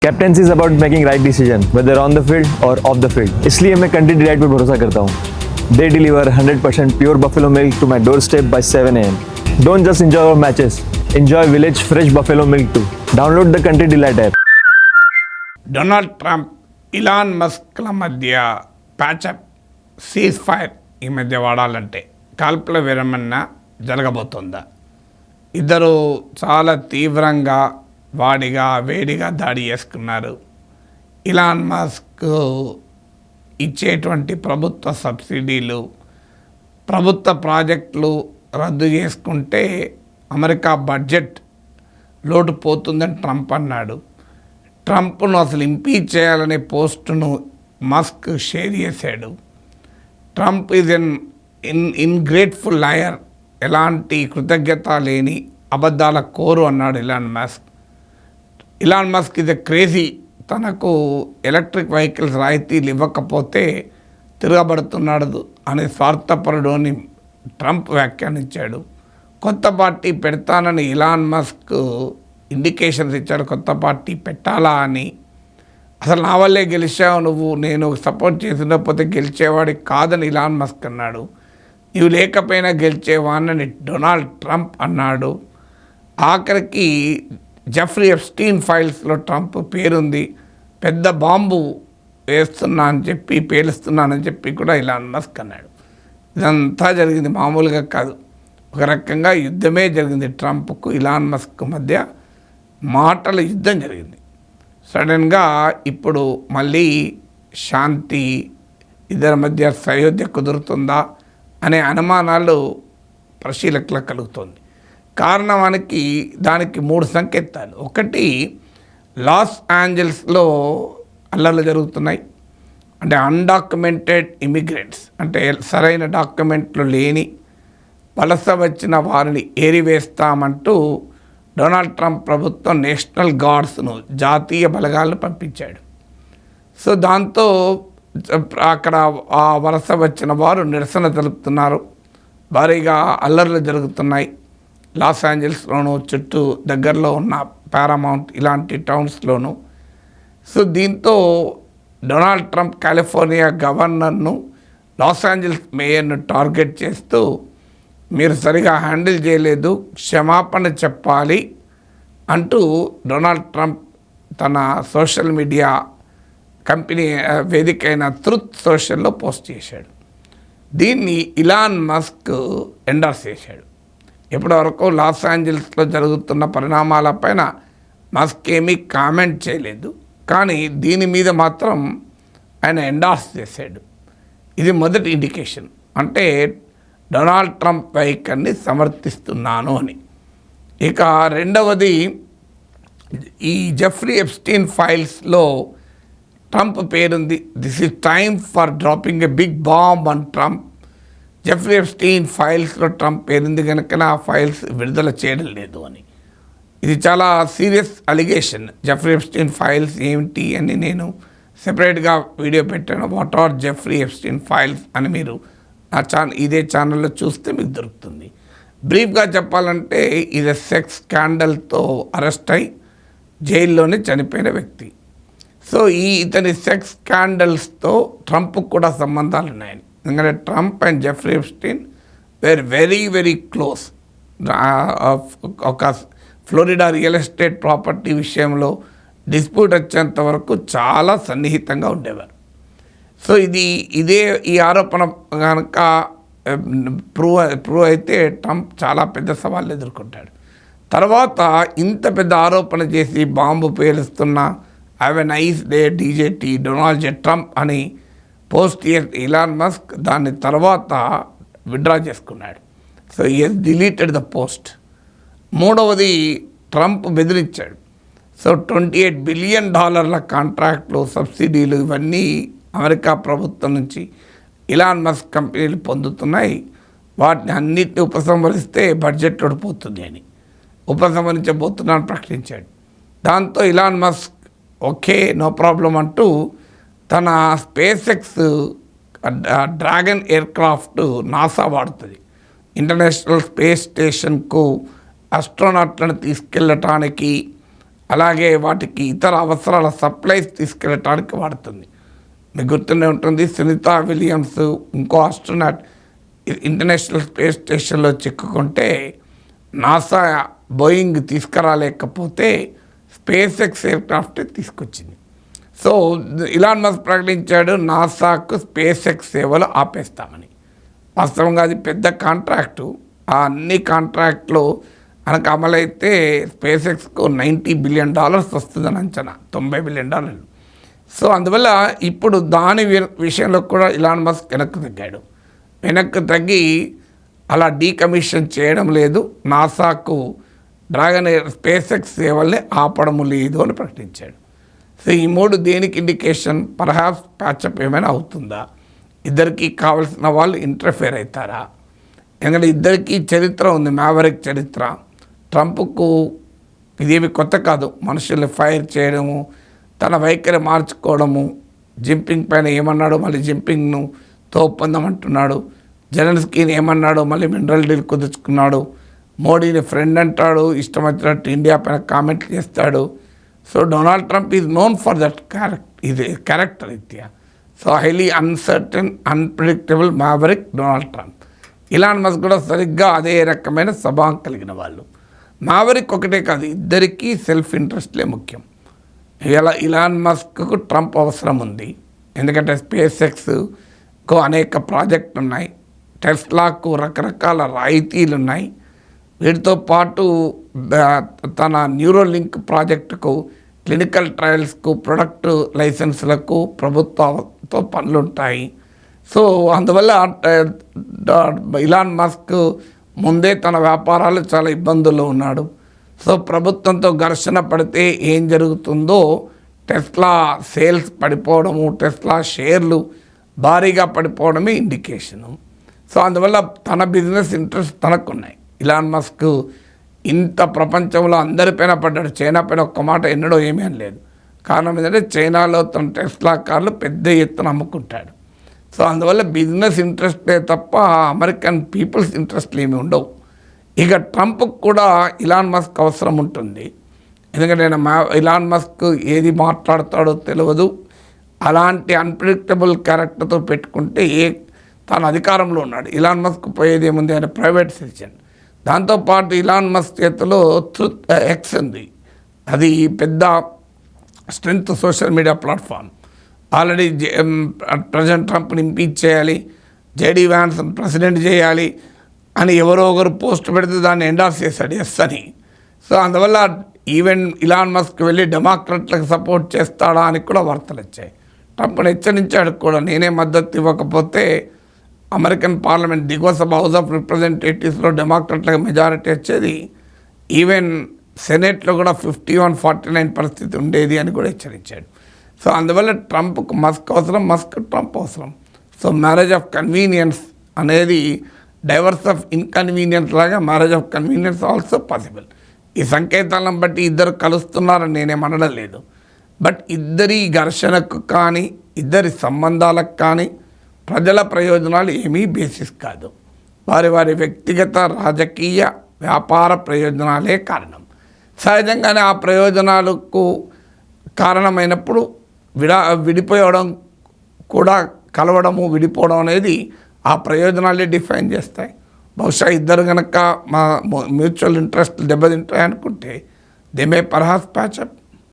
Captaincy is about making right decision whether on the field or off the field. इसलिए मैं Country Delight पर भरोसा करता हूँ। They deliver 100% pure buffalo milk to my doorstep by 7 AM। Don't just enjoy our matches, enjoy village fresh buffalo milk too. Download the Country Delight app. Donald Trump, Elon మస్క్ల మధ్య patch up, cease fire ఈ మధ్య వాడాలంటే కాల్పుల విరమణ జరగబోతోందా? ఇద్దరు చాలా తీవ్రంగా వేడిగా దాడి చేసుకున్నారు. ఇలాన్ మస్క్ ఇచ్చేటువంటి ప్రభుత్వ సబ్సిడీలు, ప్రభుత్వ ప్రాజెక్టులు రద్దు చేసుకుంటే అమెరికా బడ్జెట్ లోటు పోతుందని ట్రంప్ అన్నాడు. ట్రంప్ను అసలు ఇంపీచ్ చేయాలనే పోస్టును మస్క్ షేర్ చేశాడు. ట్రంప్ ఈజ్ ఇన్గ్రేట్ఫుల్ లయర్, ఎలాంటి కృతజ్ఞత లేని అబద్ధాల కోరు అన్నాడు ఇలాన్ మస్క్. ఇలాన్ మస్క్ ఇది క్రేజీ, తనకు ఎలక్ట్రిక్ వెహికల్స్ రాయితీలు ఇవ్వకపోతే తిరగబడుతున్నాడు అనే స్వార్థపరుడు అని ట్రంప్ వ్యాఖ్యానించాడు. కొత్త పార్టీ పెడతానని ఇలాన్ మస్క్ ఇండికేషన్స్ ఇచ్చాడు, కొత్త పార్టీ పెట్టాలా అని. అసలు నా వల్లే గెలిచావు నువ్వు, నేను సపోర్ట్ చేసినకపోతే గెలిచేవాడి కాదని ఇలాన్ మస్క్ అన్నాడు. నీవు లేకపోయినా గెలిచేవాడిని డొనాల్డ్ ట్రంప్ అన్నాడు. ఆఖరికి జెఫ్రీ ఎప్స్టీన్ ఫైల్స్లో ట్రంప్ పేరుంది. పెద్ద బాంబు పేలుస్తున్నానని చెప్పి కూడా ఇలాన్ మస్క్ అన్నాడు. ఇదంతా జరిగింది, మామూలుగా కాదు, ఒక రకంగా యుద్ధమే జరిగింది. ట్రంప్కు ఇలాన్ మస్క్ మధ్య మాటల యుద్ధం జరిగింది. సడన్గా ఇప్పుడు మళ్ళీ శాంతి, ఇద్దరి మధ్య సయోధ్య కుదురుతుందా అనే అనుమానాలు పరిశీలకులకు కలుగుతుంది. కారణానికి దానికి 3 సంకేతాలు. ఒకటి, లాస్ ఏంజల్స్లో అల్లర్లు జరుగుతున్నాయి. అంటే అన్డాక్యుమెంటెడ్ ఇమిగ్రెంట్స్, అంటే సరైన డాక్యుమెంట్లు లేని వలస వచ్చిన వారిని ఏరివేస్తామంటూ డొనాల్డ్ ట్రంప్ ప్రభుత్వం నేషనల్ గార్డ్స్ను, జాతీయ బలగాలను పంపించాడు. సో దాంతో అక్కడ ఆ వలస వచ్చిన వారు నిరసన తెలుపుతున్నారు. భారీగా అల్లర్లు జరుగుతున్నాయి లాస్ ఏంజల్స్లోను, చుట్టూ దగ్గరలో ఉన్న పారామౌంట్ ఇలాంటి టౌన్స్లోను. సో దీంతో డొనాల్డ్ ట్రంప్ కాలిఫోర్నియా గవర్నర్ను, లాస్ ఏంజల్స్ మేయర్ను టార్గెట్ చేస్తూ మీరు సరిగా హ్యాండిల్ చేయలేదు, క్షమాపణ చెప్పాలి అంటూ డొనాల్డ్ ట్రంప్ తన సోషల్ మీడియా కంపెనీ వేదిక అయిన ట్రూత్ సోషల్లో పోస్ట్ చేశాడు. దీన్ని ఇలాన్ మస్క్ ఎండార్స్ చేశాడు. ఇప్పటివరకు లాస్ ఏంజల్స్లో జరుగుతున్న పరిణామాలపైన మస్క్ ఏమీ కామెంట్ చేయలేదు, కానీ దీని మీద మాత్రం ఆయన ఎండార్స్ చేశాడు. ఇది మొదటి ఇండికేషన్, అంటే డొనాల్డ్ ట్రంప్ వైఖరిని సమర్థిస్తున్నాను అని. ఇక రెండవది, ఈ జెఫ్రీ ఎప్స్టీన్ ఫైల్స్లో ట్రంప్ పేరుంది. This is time for dropping a big bomb on Trump. Jeffrey Epstein ఫైల్స్లో ట్రంప్ పేరుంది కనుక ఆ ఫైల్స్ విడుదల చేయడం లేదు అని. ఇది చాలా serious allegation. Jeffrey Epstein files ఏమిటి అని నేను సెపరేట్గా వీడియో పెట్టాను. What are Jeffrey Epstein files అని మీరు నా ఇదే ఛానల్లో చూస్తే మీకు దొరుకుతుంది. బ్రీఫ్గా చెప్పాలంటే ఇది సెక్స్ స్కాండల్తో అరెస్ట్ అయి జైల్లోనే చనిపోయిన వ్యక్తి. సో ఇతని సెక్స్ స్కాండల్స్తో ట్రంప్కి కూడా సంబంధాలు ఉన్నాయని. ఎందుకంటే Trump and Jeffrey Epstein were very close. ఒక ఫ్లోరిడా రియల్ ఎస్టేట్ ప్రాపర్టీ విషయంలో డిస్ప్యూట్ వచ్చేంత వరకు చాలా సన్నిహితంగా ఉండేవారు. సో ఈ ఆరోపణ కనుక ప్రూవ్ అయితే ట్రంప్ చాలా పెద్ద సవాళ్ళు ఎదుర్కొంటాడు. తర్వాత ఇంత పెద్ద ఆరోపణ చేసి బాంబు పేలుస్తున్న have a nice day DJT Donald J Trump అని పోస్ట్ ఇలాన్ మస్క్ దాని తర్వాత విత్డ్రా చేసుకున్నాడు. సో ఈ డిలీటెడ్ ద పోస్ట్. మూడవది, ట్రంప్ బెదిరించాడు. సో $28 బిలియన్ కాంట్రాక్ట్లు, సబ్సిడీలు ఇవన్నీ అమెరికా ప్రభుత్వం నుంచి ఇలాన్ మస్క్ కంపెనీలు పొందుతున్నాయి. వాటిని అన్నిటిని ఉపసంహరిస్తే బడ్జెట్ ఓడిపోతుంది అని ఉపసంహరించబోతున్నాను ప్రకటించాడు. దాంతో Elon Musk okay no problem అంటూ తన SpaceX dragon aircraft NASA వాడుతుంది. ఇంటర్నేషనల్ స్పేస్ స్టేషన్కు ఆస్ట్రోనాట్లను తీసుకెళ్ళటానికి అలాగే వాటికి ఇతర అవసరాల సప్లైస్ తీసుకెళ్ళటానికి వాడుతుంది. మీకు గుర్తుండే ఉంటుంది, సునీత విలియమ్స్ ఇంకో ఆస్ట్రోనాట్ ఇంటర్నేషనల్ స్పేస్ స్టేషన్లో చిక్కుకుంటే నాసా బోయింగ్ తీసుకురాలేకపోతే స్పేస్ ఎక్స్ ఎయిర్క్రాఫ్ట్ తీసుకొచ్చింది. సో ఇలాన్ మస్క్ ప్రకటించాడు నాసాకు స్పేస్ ఎక్స్ సేవలు ఆపేస్తామని. వాస్తవంగా అది పెద్ద కాంట్రాక్టు. ఆ అన్ని కాంట్రాక్ట్లు మనకు అమలైతే స్పేస్ ఎక్స్కు $90 బిలియన్ వస్తుందని అంచనా, $90 బిలియన్. సో అందువల్ల ఇప్పుడు దాని విషయంలో కూడా ఇలాన్ మస్క్ వెనక్కి తగ్గి అలా డీకమిషన్ చేయడం లేదు, నాసాకు డ్రాగన్ ఎయిర్ స్పేస్ ఎక్స్ సేవల్ని ఆపడం లేదు అని ప్రకటించాడు. సో ఈ మూడు దేనికి ఇండికేషన్? పర్హాప్స్ ప్యాచప్ ఏమైనా అవుతుందా, ఇద్దరికి కావాల్సిన వాళ్ళు ఇంటర్ఫేర్ అవుతారా? ఎందుకంటే ఇద్దరికీ చరిత్ర ఉంది, మ్యావరిక్ చరిత్ర. ట్రంప్కు ఇదేమి కొత్త కాదు, మనుషుల్ని ఫైర్ చేయడము, తన వైఖరి మార్చుకోవడము. జింపింగ్ పైన ఏమన్నాడు, మళ్ళీ జింపింగ్ను ఒప్పందం అంటున్నాడు. జెలెన్స్కీని ఏమన్నాడు, మళ్ళీ మినరల్ డీల్ కుదుర్చుకున్నాడు. మోడీని ఫ్రెండ్ అంటాడు, ఇష్టం వచ్చినట్టు ఇండియా పైన కామెంట్లు చేస్తాడు. So Donald Trump is known for that character ఇత్యా. So highly uncertain, unpredictable maverick Donald Trump. Elon Musk కూడా సరిగ్గా అదే రకమైన స్వభావం కలిగిన వాళ్ళు. మ్యావరిక్ ఒకటే కాదు, ఇద్దరికీ సెల్ఫ్ ఇంట్రెస్ట్లే ముఖ్యం. ఇలాన్ మస్క్కు ట్రంప్ అవసరం ఉంది, ఎందుకంటే స్పేస్ ఎక్స్కు అనేక ప్రాజెక్టులు ఉన్నాయి, టెస్లాకు రకరకాల రాయితీలు ఉన్నాయి. వీటితో పాటు తన న్యూరోలింక్ ప్రాజెక్టుకు, క్లినికల్ ట్రయల్స్కు, ప్రొడక్ట్ లైసెన్స్లకు ప్రభుత్వంతో పనులుంటాయి. సో అందువల్ల ఇలాన్ మస్క్ ముందే తన వ్యాపారాలు చాలా ఇబ్బందుల్లో ఉన్నాడు. సో ప్రభుత్వంతో ఘర్షణ పడితే ఏం జరుగుతుందో, టెస్లా సేల్స్ పడిపోవడము, టెస్లా షేర్లు భారీగా పడిపోవడమే ఇండికేషను. సో అందువల్ల తన బిజినెస్ ఇంట్రెస్ట్ తనకున్నాయి. ఇలాన్ మస్క్ ఇంత ప్రపంచంలో అందరిపైన పడ్డాడు, చైనా పైన ఒక్క మాట ఎన్నడో ఏమీ అనలేదు. కారణం ఏంటంటే చైనాలో తన టెస్లా కార్లు పెద్ద ఎత్తున అమ్ముకుంటాడు. సో అందువల్ల బిజినెస్ ఇంట్రెస్టే తప్ప అమెరికన్ పీపుల్స్ ఇంట్రెస్ట్లు ఏమి ఉండవు. ఇక ట్రంప్కి కూడా ఇలాన్ మస్క్ అవసరం ఉంటుంది, ఎందుకంటే ఇలాన్ మస్క్ ఏది మాట్లాడతాడో తెలియదు. అలాంటి అన్ప్రిడిక్టబుల్ క్యారెక్టర్తో పెట్టుకుంటే తాను అధికారంలో ఉన్నాడు. ఇలాన్ మస్క్ పోయేది ఏముంది, ఆయన ప్రైవేట్ సిటిజన్. దాంతోపాటు ఇలాన్ మస్క్ చేతిలో ట్రూత్ ఎక్స్ ఉంది, అది పెద్ద strength social media platform. Already president ట్రంప్ని ఇంపీచ్ చేయాలి, జేడీ వ్యాన్స్ ప్రెసిడెంట్ చేయాలి అని ఎవరో ఒకరు పోస్ట్ పెడితే దాన్ని ఎండార్స్ చేశాడు ఎస్ అని. సో అందువల్ల ఈవెన్ ఇలాన్ మస్క్ వెళ్ళి డెమోక్రాట్లకు సపోర్ట్ చేస్తాడా అని కూడా వార్తలు వచ్చాయి. ట్రంప్ని హెచ్చరించాడు కూడా, నేనే మద్దతు ఇవ్వకపోతే అమెరికన్ పార్లమెంట్ దిగువ సభ హౌస్ ఆఫ్ రిప్రజెంటేటివ్స్లో డెమోక్రాట్లకు మెజారిటీ వచ్చేది, ఈవెన్ సెనేట్లో కూడా 51-49 పరిస్థితి ఉండేది అని కూడా హెచ్చరించాడు. సో అందువల్ల ట్రంప్కు మస్క్ అవసరం, మస్క్ ట్రంప్ అవసరం. సో మ్యారేజ్ ఆఫ్ కన్వీనియన్స్ అనేది డైవర్స్ ఆఫ్ ఇన్కన్వీనియన్స్ లాగా marriage of convenience also possible. ఈ సంకేతాలను బట్టి ఇద్దరు కలుస్తున్నారని నేనేమనడం లేదు, బట్ ఇద్దరి ఘర్షణకు కానీ ఇద్దరి సంబంధాలకు కానీ ప్రజల ప్రయోజనాలు ఏమీ బేసిస్ కాదు. వారి వారి వ్యక్తిగత రాజకీయ వ్యాపార ప్రయోజనాలే కారణం. సహజంగానే ఆ ప్రయోజనాలకు కారణమైనప్పుడు విడిపోవడం కూడా, కలవడము విడిపోవడం అనేది ఆ ప్రయోజనాలే డిఫైన్ చేస్తాయి. బహుశా ఇద్దరు కనుక మా మ్యూచువల్ ఇంట్రెస్ట్ దెబ్బతింటాయి అనుకుంటే they may perhaps patch up.